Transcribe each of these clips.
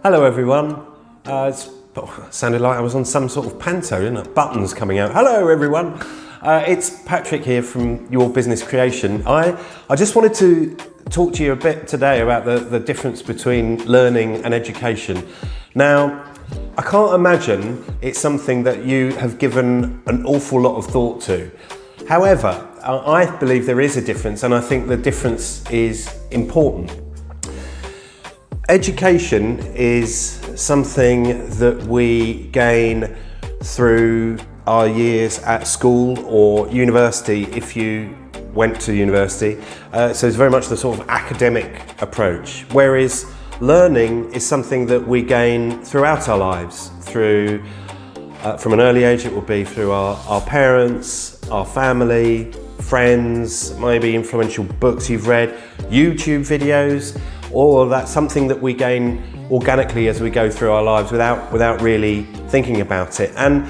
Hello everyone. Sounded like I was on some sort of panto, didn't it? Buttons coming out. Hello everyone. It's Patrick here from Your Business Creation. I just wanted to talk to you a bit today about the difference between learning and education. Now, I can't imagine it's something that you have given an awful lot of thought to. However, I believe there is a difference, and I think the difference is important. Education is something that we gain through our years at school or university, if you went to university. So it's very much the sort of academic approach, whereas learning is something that we gain throughout our lives. From an early age, it will be through our parents, our family, friends, maybe influential books you've read, YouTube videos, all of that, something that we gain organically as we go through our lives without really thinking about it. And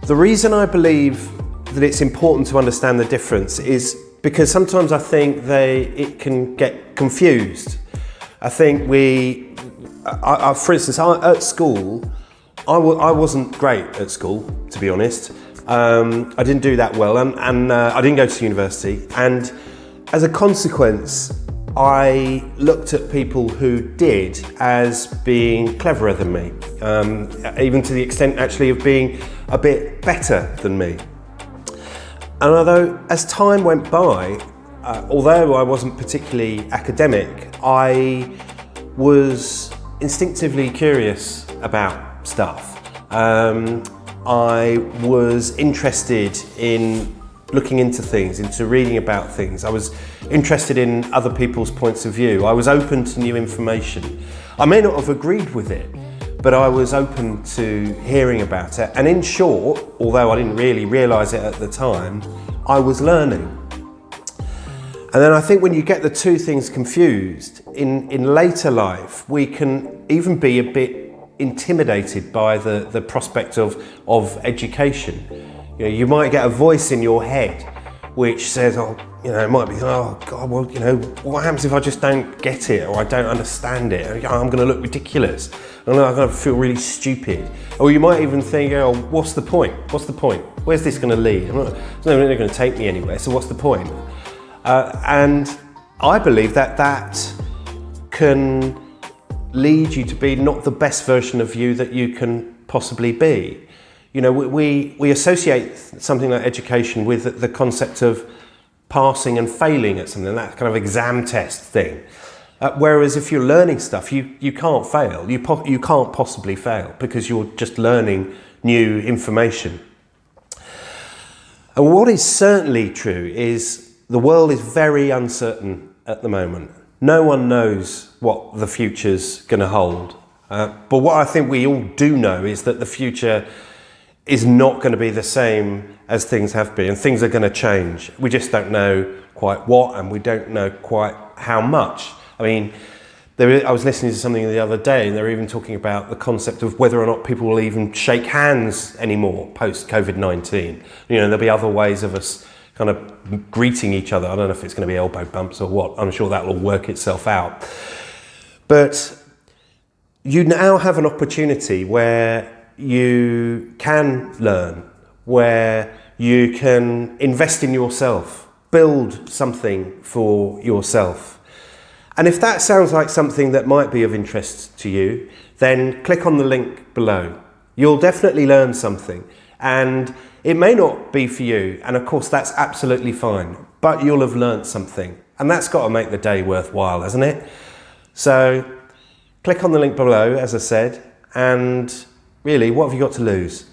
the reason I believe that it's important to understand the difference is because sometimes I think it can get confused. I think for instance, at school, I wasn't great at school, to be honest. I didn't do that well, and I didn't go to university. And as a consequence, I looked at people who did as being cleverer than me, even to the extent actually of being a bit better than me. And although as time went by, although I wasn't particularly academic, I was instinctively curious about stuff. I was interested in looking into things, into reading about things. I was interested in other people's points of view. I was open to new information. I may not have agreed with it, but I was open to hearing about it. And in short, although I didn't really realise it at the time, I was learning. And then I think when you get the two things confused, in later life, we can even be a bit intimidated by the prospect of education. You know, you might get a voice in your head which says, it might be, oh God, well, what happens if I just don't get it or I don't understand it? I'm going to look ridiculous. I'm going to feel really stupid. Or you might even think, what's the point? What's the point? Where's this going to lead? It's not really going to take me anywhere, so what's the point? And I believe that can lead you to be not the best version of you that you can possibly be. We associate something like education with the concept of passing and failing at something, that kind of exam test thing. Whereas if you're learning stuff, you can't fail. You can't possibly fail because you're just learning new information. And what is certainly true is the world is very uncertain at the moment. No one knows what the future's going to hold. But what I think we all do know is that the future is not going to be the same as things have been, and things are going to change. We just don't know quite what, and we don't know quite how much. I mean, I was listening to something the other day, and they were even talking about the concept of whether or not people will even shake hands anymore post-COVID-19. There'll be other ways of us kind of greeting each other. I don't know if it's going to be elbow bumps or what. I'm sure that'll work itself out. But you now have an opportunity where you can learn, where you can invest in yourself, build something for yourself. And if that sounds like something that might be of interest to you, then click on the link below. You'll definitely learn something, and it may not be for you, and of course that's absolutely fine, but you'll have learned something, and that's got to make the day worthwhile, hasn't it? So click on the link below, as I said, and really, what have you got to lose?